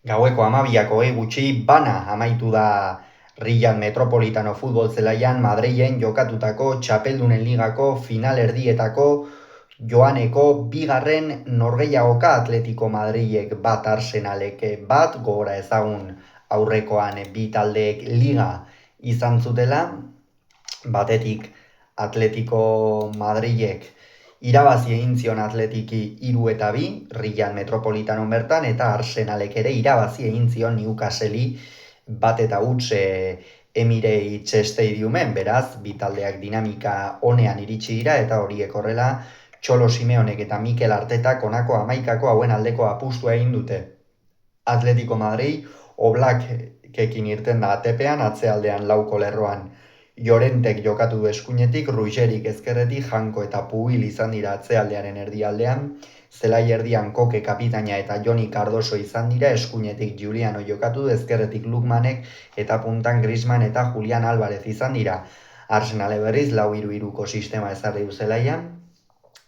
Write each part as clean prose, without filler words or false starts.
Gaueko 12 gutxi bana amaitu da Riyad Metropolitano futbol zelaian Madrilen jokatutako Txapeldunen Ligako finalerdietako joaneko bigarren norgehiagoka Atletico Madrilek bat Arsenalek bat, gogora ezagun aurrekoan bi taldeek liga izan zutela, batetik Atletico Madrilek irabazi egin zion Atletiki 3-2 Riyad Metropolitanon bertan, eta Arsenalek ere irabazi egin zion Newcastlei 1-0 Emirates Stadiumen, beraz, bi taldeak dinamika onean iritsi dira, eta horiek horrela Txolo Simeonek eta Mikel Artetak honako 11 hauen aldeko apustua egin dute. Atletico Madrid Oblakekin irten da atepean, atzealdean lauko lerroan Llorentek jokatu du eskuinetik, Rugerik ezkerretik, Janko eta Pubil izan dira atzealdearen erdialdean, zelai erdian Koke kapitaina eta Joni Cardoso izan dira, eskuinetik Juliano jokatu du, ezkerretik Lukmanek eta puntan Griezmann eta Julian Alvarez izan dira. Arsenal berriz 4-3-3ko sistema ezarri du zelaian,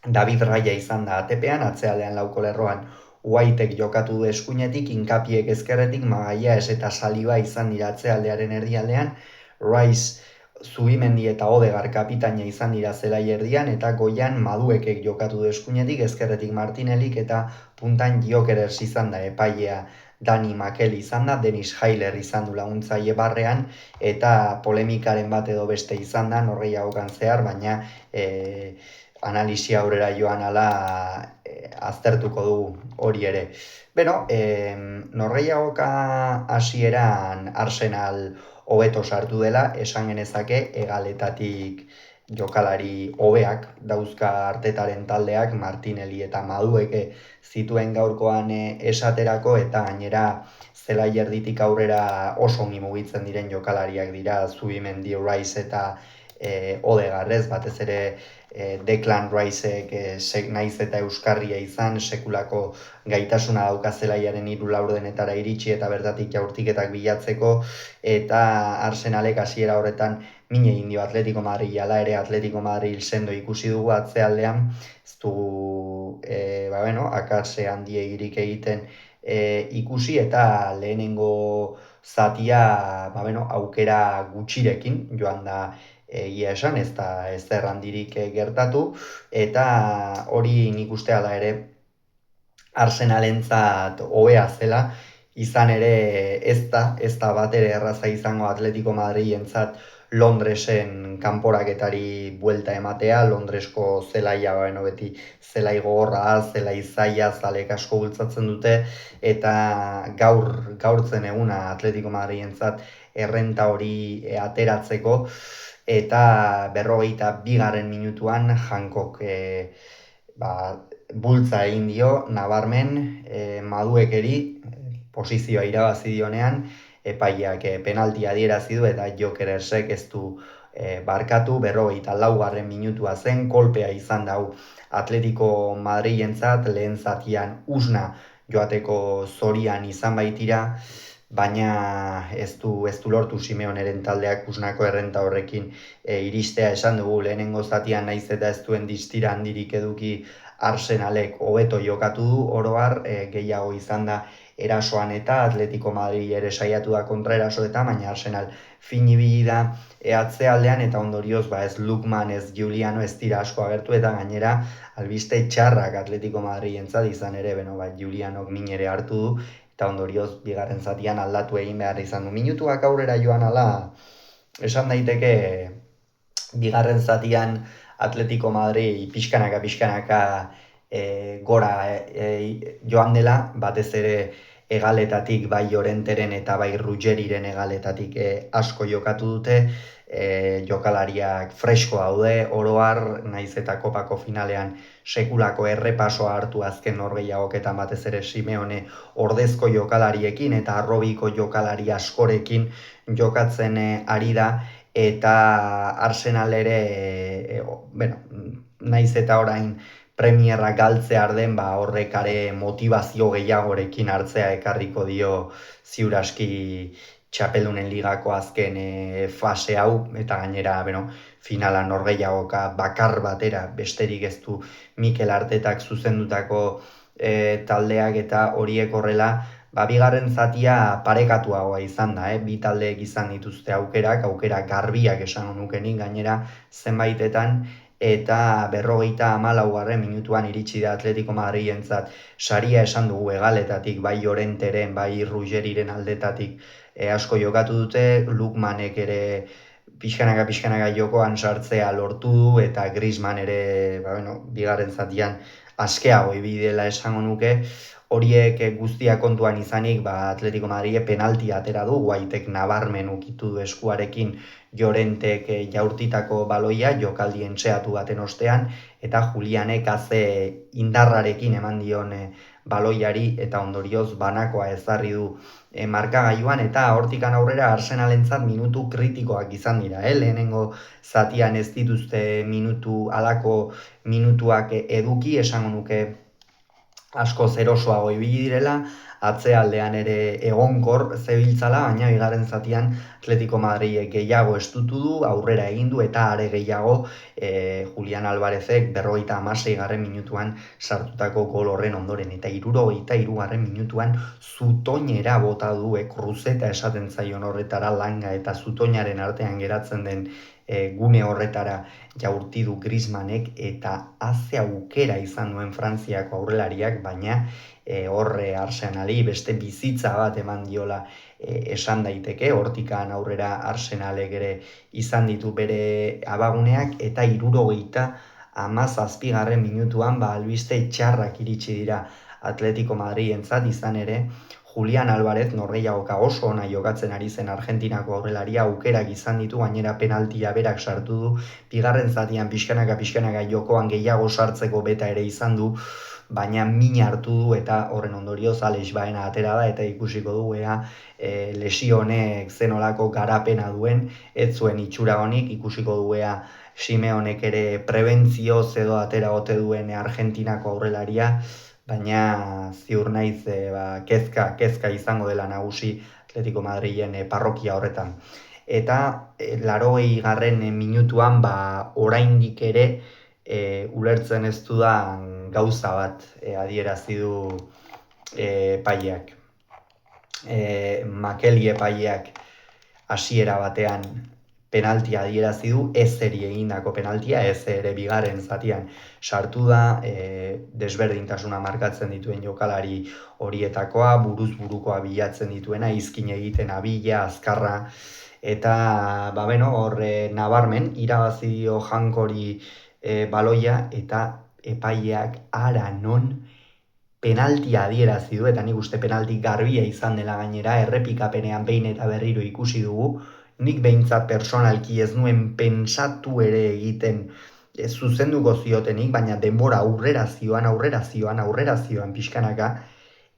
David Raya izan da atepean, atzealdean lauko lerroan Whitek jokatu du eskuinetik, Inkapiek ezkerretik, Magallanes eta Saliba izan dira atzealdearen erdialdean, Rice, Zubimendi eta Odegar kapitaina izan dira zelai erdian, eta goian Maduekek jokatu du eskuinetik, ezkerretik Martinelik eta puntan Gyökeres izan da epailea. Dani Makel izan da, Denis Hailer izan du laguntzaile barrean, eta polemikaren bat edo beste izan da norgehiagokan zehar, baina analisia aurrera joan ala aztertuko dugu hori ere. Beno, norgehiagoka hasieran Arsenal hobeto sartu dela, esan genezake hegaletatik jokalari hobeak dauzka Artetaren taldeak, Martinelli eta Madueke zituen gaurkoan esaterako, eta gainera zelai erditik aurrera oso ongi mugitzen diren jokalariak dira, Zubimendi, Rice eta Odegarrez, batez ere Declan Riceek naiz eta euskarria izan, sekulako gaitasuna dauka zelaiaren 3 laurdenetara iritsi eta bertatik jaurtiketak bilatzeko, eta Arsenalek hasiera horretan min egin dio Atletico Madrid, hala ere Atletico Madrid sendo ikusi dugu atzealdean, ez dugu akatse handiegirik egiten ikusi, eta lehenengo zatia aukera gutxirekin joan da, egia esan, ez da ezer handirik gertatu, eta hori nik uste hala ere Arsenalentzat hobea zela, izan ere ez da bat ere erraza izango Atletico Madrilentzat Londresen kanporaketari buelta ematea, Londresko zelaia beti zelai gogorra, zelai zaila, zalek asko bultzatzen dute, eta gaurtzen eguna Atletico Madrilentzat errenta hori ateratzeko, eta 42. minutuan Hankok bultza egin dio nabarmen Maduekeri, posizioa irabazi dionean, epaileak penaltia adierazi du, eta Gyökeresek ez du barkatu. 44. minutua zen, kolpea izan dau Atletico Madrilentzat, lehen zatian usna joateko zorian izan baitira, baina ez du lortu Simeoneren taldeak usnako errenta horrekin iristea. Esan dugu lehenengo zatian naiz eta ez duen distira handirik eduki Arsenalek hobeto jokatu du, oro har gehiago izan da erasoan, eta Atletico Madrid ere saiatu da kontraerasoetan, baina Arsenal fin ibili da atzealdean, eta ondorioz ez Lukman, ez Juliano ez dira asko agertu, eta gainera albiste txarrak Atletico Madrilentzat izan ere, Julianok min ere hartu du, eta ondorioz bigarren zatian aldatu egin behar izan du. Minutuak aurrera joan ala, esan daiteke bigarren zatian Atletico Madrid pixkanaka gora joan dela, batez ere hegaletatik, bai Llorenteren eta bai Rugeriren hegaletatik asko jokatu dute, jokalariak fresko daude, oro har, naiz eta kopako finalean sekulako errepasoa hartu azken norgehiagoketan, batez ere Simeone ordezko jokalariekin eta arrobiko jokalari askorekin jokatzen ari da, eta Arsenal ere, naiz eta orain Premierra galtzear den, horrek are motivazio gehiagorekin hartzea ekarriko dio ziur aski Txapeldunen Ligako azken fase hau, eta gainera finala norgehiagoka bakar batera, besterik ez du Mikel Artetak zuzendutako taldeak, eta horiek horrela bigarren zatia parekatuagoa izan da, bi taldeek izan dituzte aukera garbiak esango nukenik gainera zenbaitetan, eta 54. Minutuan iritsi da Atletico Madrilentzat saria esan dugu hegaletatik, bai Llorenteren, bai Ruggeriren aldetatik asko jokatu dute, Lukmanek ere pixkanaka jokoan sartzea lortu du, eta Griezmann ere, bigarren zatian askeago ibidela esango nuke. Horiek guztia kontuan izanik, Atletico Madrid penaltia atera du, Guaitek nabarmen ukitu du eskuarekin Llorentek jaurtitako baloia, jokaldi entxeatu baten ostean, eta Julianek haze indarrarekin eman dion baloiari, eta ondorioz banakoa ezarri du markagailuan, eta hortikan aurrera Arsenalentzat minutu kritikoak izan dira. Lehenengo zatian ez dituzte halako minutuak eduki, esango nuke asko zerosoago ibili direla, atzealdean ere egonkor zebiltzala, baina bigarren zatian Atletico Madrid gehiago estutu du, aurrera egin du, eta are gehiago Julian Alvarezek 56. Minutuan sartutako gol horren ondoren, eta 63. Minutuan zutoinera bota du, kruzeta esaten zaion horretara, langa eta zutoinaren artean geratzen den gune horretara jaurti du Griezmannek, eta haze aukera izan duen Frantziako aurrelariak, baina horre Arsenali beste bizitza bat eman diola esan daiteke. Hortikan aurrera Arsenalek ere izan ditu bere abaguneak, eta 77. Minutuan albiste txarrak iritsi dira Atletico Madrilentzat, izan ere Julian Alvarez norgehiagoka oso ona jokatzen ari zen Argentinako aurrelaria, aukerak izan ditu, gainera penaltia berak sartu du, bigarren zatian pixkanaka jokoan gehiago sartzeko beta ere izan du, baina min hartu du, eta horren ondorioz Alex Baena atera da, eta ikusiko du lesio honek zenolako garapena duen, ez zuen itxura honik, ikusiko du Simeonek ere prebentzioz edo atera ote duen Argentinako aurrelaria, baina ziur naiz kezka izango dela nagusi Atletico Madrilen parrokia horretan. Eta 80. Minutuan oraindik ere ulertzen ez dudan gauza bat adierazi du epaileak. Makeli epaileak hasiera batean penaltia adierazi du, ezeri egindako penaltia, ez ere bigarren zatian sartu da, desberdintasuna markatzen dituen jokalari horietakoa, buruz burukoa bilatzen dituena, izkin egiten abila, azkarra, eta horre nabarmen irabazi dio jankori baloia, eta epaileak ara non penaltia adierazi du, eta nik uste penalti garbia izan dela gainera, errepikapenean behin eta berriro ikusi dugu, nik behintzat personalki ez nuen pentsatu ere egiten zuzenduko ziotenik, baina denbora aurrera zioan pixkanaka,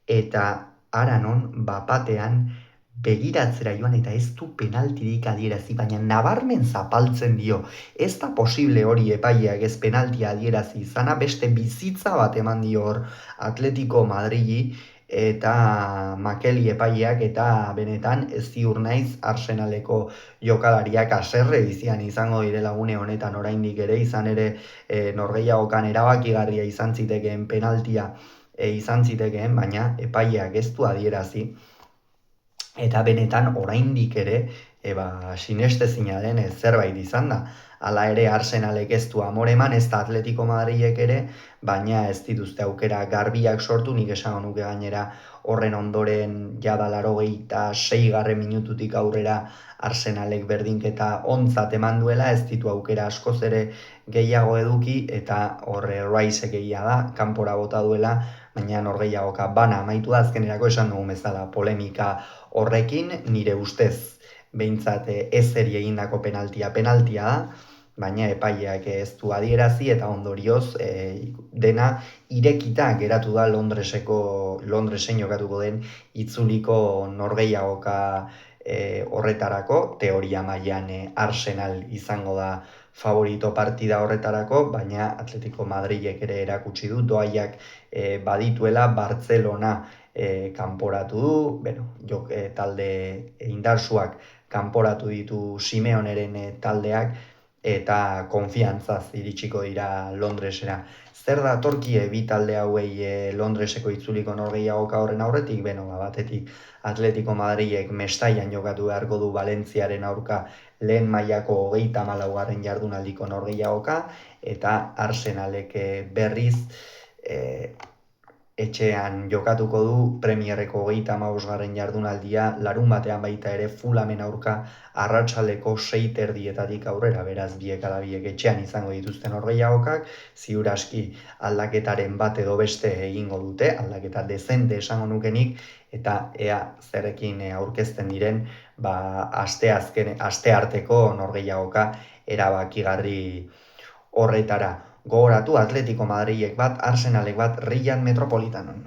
eta ara non bapatean begiratzera joan, eta ez du penaltirik adierazi, baina nabarmen zapaltzen dio. Ez da posible hori epaileak ez penaltia adierazi izana, beste bizitza bat eman dio hor Atletico Madrili, eta Makeli epaileak, eta benetan ez ziur naiz Arsenaleko jokalariak haserre bizian izango direla gune honetan oraindik ere, izan ere norgehiagokan erabakigarria izan zitekeen penaltia izan zitekeen, baina epaileak ez du adierazi, eta benetan oraindik ere sinestezina den zerbait izan da. Hala ere Arsenalek ez du amore eman, ez da Atletico Madrilek ere, baina ez dituzte aukera garbiak sortu, nik esango nuke gainera horren ondoren jada 86. Minututik aurrera Arsenalek berdinketa ontzat eman duela, ez ditu aukera askoz ere gehiago eduki, eta horre Rice egia da, kanpora bota duela, baina norgehiagoka bana amaitu da, azkenerako esan dugu bezala polemika horrekin, nire ustez behintzat ezeri egindako penaltia da, baina epaileak ez du adierazi, eta ondorioz dena irekita geratu da Londresen jokatuko den itzuliko norgehiagoka horretarako, teoria mailan Arsenal izango da favorito partida horretarako, baina Atletico Madrilek ere erakutsi du, doaiak badituela, Barcelona kanporatu du, talde indarsuak kanporatu ditu Simeoneren taldeak, eta konfiantzaz iritsiko dira Londresera. zer da torkie bi talde hauei Londreseko itzuliko norgehiagoka horren aurretik, batetik Atletico Madrilek Mestaian jokatu beharko du Valentziaren aurka lehen mailako 34. jardunaldiko norgehiagoka, eta Arsenalek berriz etxean jokatuko du Premierreko 35. jardunaldia, larun batean baita ere Fulamen aurka arratsaldeko 6:30 aurrera, beraz biek ala biek etxean izango dituzten norgehiagokak, ziur aski aldaketaren bat edo beste egingo dute, aldaketa dezente esango nukenik, eta ea zerrekin aurkezten diren, aste arteko norgehiagoka erabakigarri horretara. Gogoratu Atletico Madrilek bat, Arsenalek bat Riyan Metropolitanon.